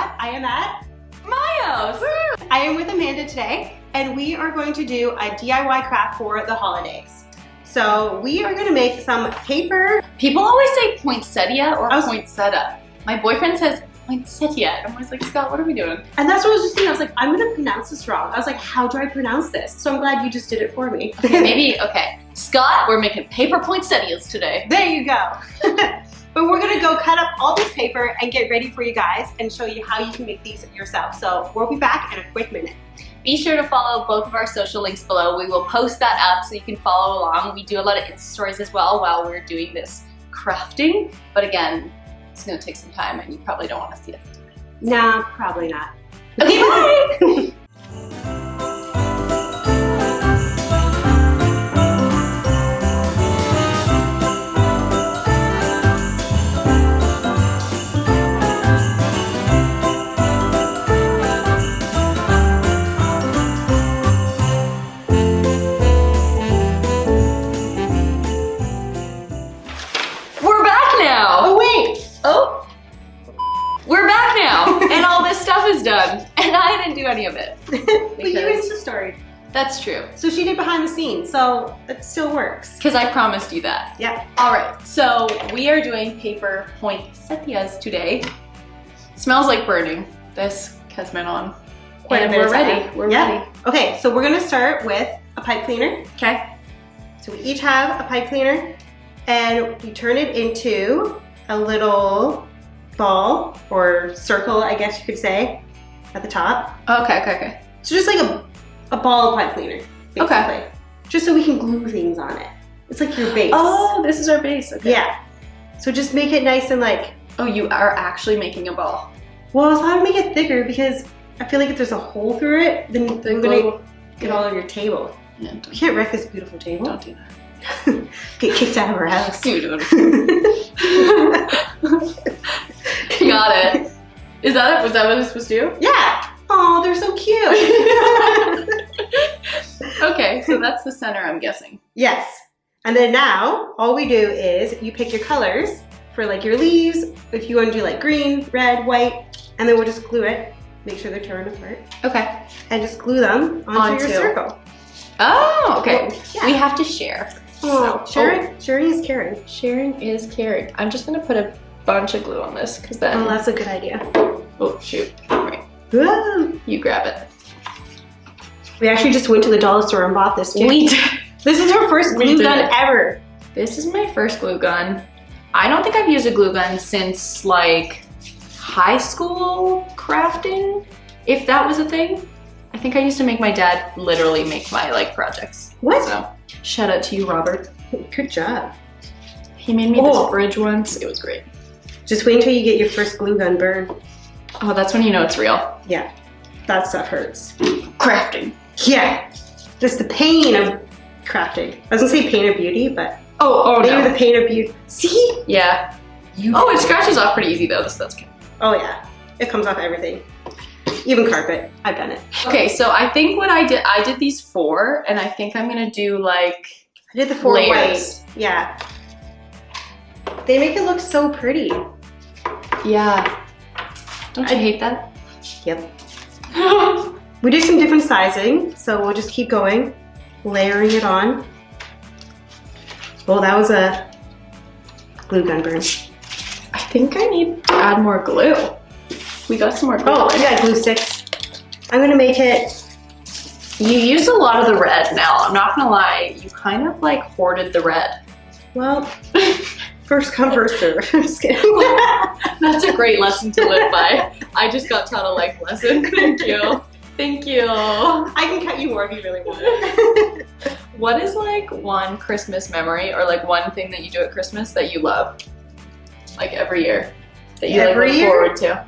Scott. I am at Mayo's. I am with Amanda today, and we are going to do a DIY craft for the holidays. So we are going to make some paper. People always say poinsettia or poinsettia. My boyfriend says poinsettia. And I'm always like, Scott, what are we doing? And that's what I was just thinking. I was like, I'm going to pronounce this wrong. I was like, how do I pronounce this? So I'm glad you just did it for me. Okay, maybe, okay. Scott, we're making paper poinsettias today. There you go. But we're gonna go cut up all this paper and get ready for you guys and show you how you can make these yourself. So we'll be back in a quick minute. Be sure to follow both of our social links below. We will post that up so you can follow along. We do a lot of Insta stories as well while we're doing this crafting. But again, it's gonna take some time and you probably don't wanna see us do it. Nah, probably not. Okay, bye! Is done, and I didn't do any of it. But you Insta story. That's true. So she did behind the scenes, so it still works. Because I promised you that. Yeah. All right, so we are doing paper poinsettias today. It smells like burning. This has been on. And we're ready. We're ready. Okay, so we're gonna start with a pipe cleaner. Okay. So we each have a pipe cleaner, and you turn it into a little ball or circle, I guess you could say, at the top. Okay. So just like a ball of pipe cleaner, basically. Okay. Just so we can glue things on it. It's like your base. Oh, this is our base. Okay. Yeah. So just make it nice and like. Oh, you are actually making a ball. Well, I thought I'd make it thicker because I feel like if there's a hole through it, then you're gonna get all over your table. Yeah, you can't wreck this beautiful table. Don't do that. Get kicked out of our house. Got it. Is that it? Was that what I was supposed to do? Yeah. Oh, they're so cute. Okay, so that's the center, I'm guessing. Yes. And then now, all we do is you pick your colors for like your leaves. If you want to do like green, red, white, and then we'll just glue it. Make sure they're torn apart. Okay. And just glue them onto your circle. Oh, okay. Well, yeah. We have to share. Oh, sharing is caring. Sharing is caring. I'm just gonna put a bunch of glue on this because then. Oh, that's a good idea. Oh shoot! Right. Whoa. You grab it. We actually just went to the dollar store and bought this too. We did. This is our first glue gun ever. This is my first glue gun. I don't think I've used a glue gun since like high school crafting, if that was a thing. I think I used to make my dad literally make my like projects. What? So shout out to you, Robert. Good job. He made me this bridge once. It was great. Just wait until you get your first glue gun burn. Oh, that's when you know it's real. Yeah, that stuff hurts. Crafting. Yeah, just the pain of crafting. I was gonna say pain of beauty, but maybe no. the pain of beauty. See? Yeah. It scratches off pretty easy though, so that's good. Oh yeah, it comes off everything. Even carpet, I've done it. Okay, so I think what I did these 4, and I think I'm gonna do like I did the 4 layers. white. Yeah. They make it look so pretty. Yeah. Don't you hate that? Yep. We did some different sizing, so we'll just keep going, layering it on. Well, that was a glue gun burn. I think I need to add more glue. We got some more glue. Oh, I got glue sticks. I'm gonna make it. You used a lot of the red now. I'm not gonna lie. You kind of like hoarded the red. Well, first come, first serve. I'm just kidding. That's a great lesson to live by. I just got taught a life lesson. Thank you. Thank you. I can cut you more if you really want. What is like one Christmas memory or like one thing that you do at Christmas that you love? Like every year. That you like look forward to?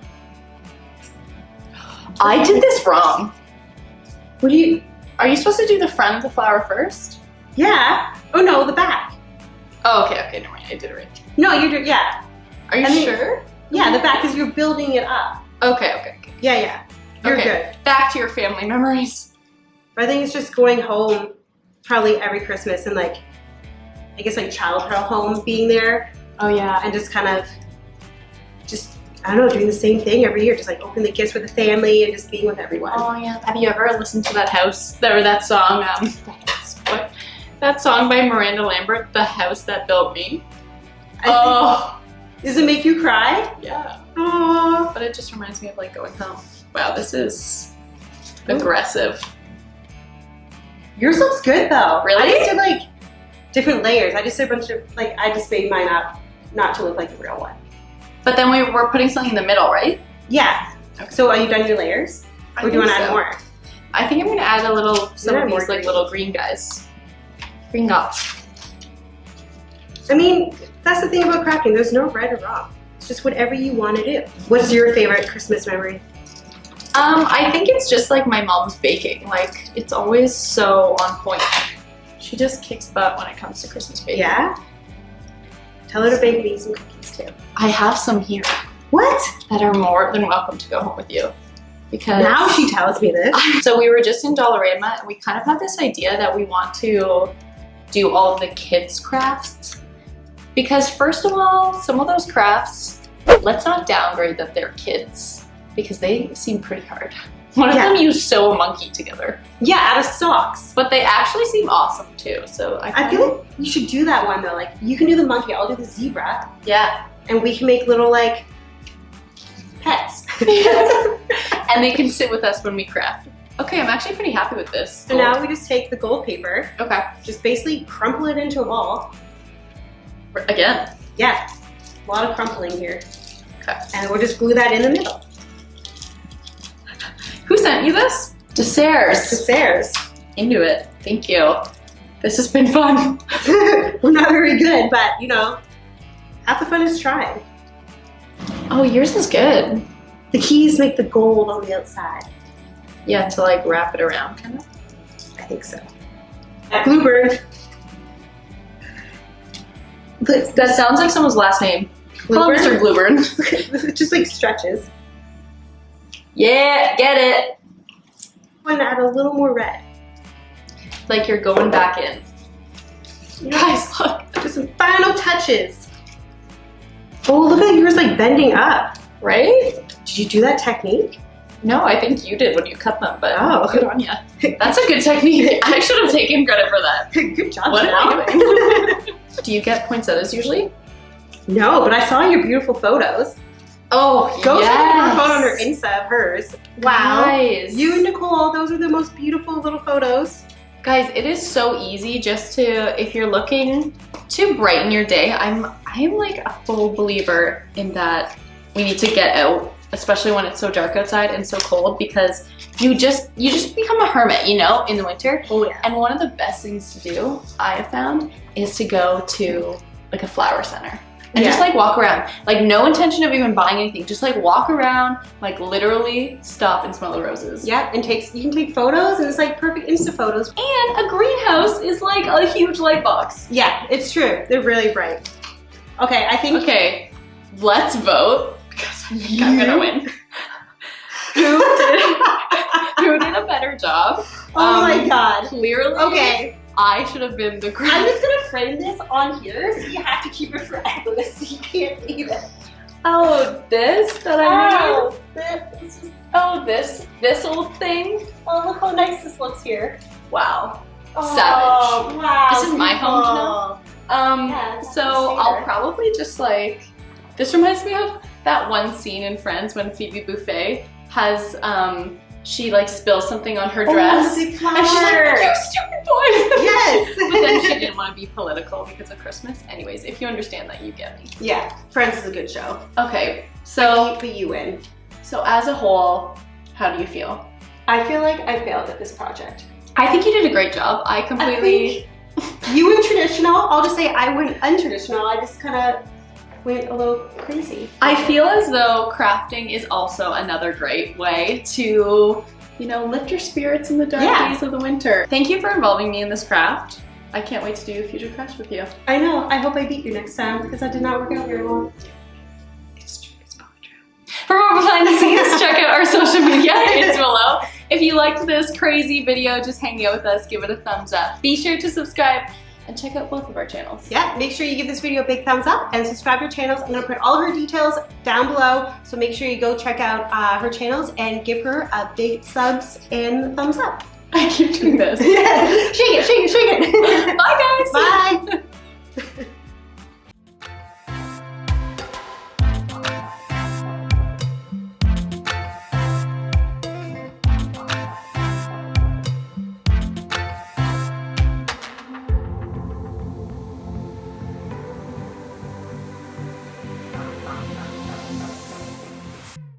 I did this wrong. What do you? Are you supposed to do the front of the flower first? Yeah. Oh no, the back. Oh, okay, never mind. I did it right. No, you do. Yeah. Are you sure? Yeah, the back is you're building it up. Okay. Yeah. You're good. Back to your family memories. I think it's just going home probably every Christmas and like, I guess like childhood homes being there. Oh yeah. And just kind of, I don't know, doing the same thing every year, just like opening the gifts with the family and just being with everyone. Oh yeah. Have you ever listened to that house or that song? That song by Miranda Lambert, "The House That Built Me." Does it make you cry? Yeah. Oh, But it just reminds me of like going home. Wow, this is aggressive. yours looks good though. Really? I just did like different layers. I just did a bunch of I just made mine up not to look like the real one. But then we were putting something in the middle, right? Yeah. Okay. So are you done your layers? Or do you want to add more? I think I'm gonna add some of these like green. little green guys. Green dots. I mean, that's the thing about crafting. There's no right or wrong. It's just whatever you want to do. What's your favorite Christmas memory? I think it's just like my mom's baking. Like, it's always so on point. She just kicks butt when it comes to Christmas baking. Yeah? Tell her to bake me some cookies too. I have some here What? that are more than welcome to go home with you. Because Now she tells me this. so we were just in Dollarama and we kind of had this idea that we want to do all of the kids' crafts. Because first of all, some of those crafts, let's not downgrade that they're kids because they seem pretty hard. One of them you sew a monkey together. Yeah, out of socks. But they actually seem awesome too. So I feel like you should do that one though. Like, you can do the monkey, I'll do the zebra, yeah. and we can make little like pets. And they can sit with us when we craft. Okay, I'm actually pretty happy with this. So now we just take the gold paper, Okay. just basically crumple it into a ball. Again. Yeah, a lot of crumpling here. Okay. And we'll just glue that in the middle. Who sent you this? Desserts. Desserts. Into it. Thank you. This has been fun. We're not very good, but you know, half the fun is trying. Oh, yours is good. The keys make the gold on the outside. Yeah, to like wrap it around, kind of. I think so. Bluebird. That sounds like someone's last name. Hello, Bluebird? Mr. Bluebird. It just like stretches. Yeah, get it. I want to add a little more red. Like you're going back in. Guys, look. Just some final touches. Oh, look at yours like bending up. Right? Did you do that technique? No, I think you did when you cut them, but Oh. good on you. That's a good technique. I should have taken credit for that. Good job. What am I Jenelle. doing? Do you get poinsettias usually? No, but I saw your beautiful photos. Oh, Go check out her yes. photo on her Insta of hers. Wow. Guys. You and Nicole, those are the most beautiful little photos. Guys, it is so easy just to, if you're looking to brighten your day, I'm like a full believer in that we need to get out, especially when it's so dark outside and so cold, because you just become a hermit, you know, in the winter. Oh yeah. And one of the best things to do, I have found, is to go to like a flower center. And just like walk around, like no intention of even buying anything. Just like walk around, like literally stop and smell the roses. Yeah, and you can take photos, and it's like perfect Insta photos. And a greenhouse is like a huge light box. Yeah, it's true. They're really bright. Okay, I think. Okay, let's vote because I think I'm gonna win. Who did a better job? Oh my god. Clearly, Okay. I should have been the I'm green. just gonna frame this on here, so you have to keep it forever, so you can't leave it. Oh, this that I made. This is, Oh, this old thing. oh, look how nice this looks here. Wow. Oh, Savage. wow. This is my home, beautiful. Yeah, So that's I'll fair. probably just like, this reminds me of that one scene in Friends when Phoebe Buffay has, she like spills something on her dress. Oh, the big and she's like, flower. you stupid boy. Yes. But then she didn't want to be political because of Christmas. Anyways, if you understand that, you get me. Yeah, Friends is a good show. Okay, so But you win. as a whole, how do you feel? I feel like I failed at this project. I think you did a great job. I completely... You went traditional. I'll just say I went untraditional. I just kind of went a little crazy. I feel as though crafting is also another great way to, you know, lift your spirits in the dark days of the winter. Thank you for involving me in this craft. I can't wait to do future crafts with you. I know. I hope I beat you next time because that did not work out very well. It's true. It's probably true. For more behind the scenes, check out our social media links below. If you liked this crazy video, just hang out with us, give it a thumbs up. Be sure to subscribe And check out both of our channels. Yeah, make sure you give this video a big thumbs up and subscribe to our channels. I'm gonna put all of her details down below, so make sure you go check out her channels and give her a big subs and thumbs up. I keep doing this. Yeah, shake it, shake it, shake it. Bye guys. Bye.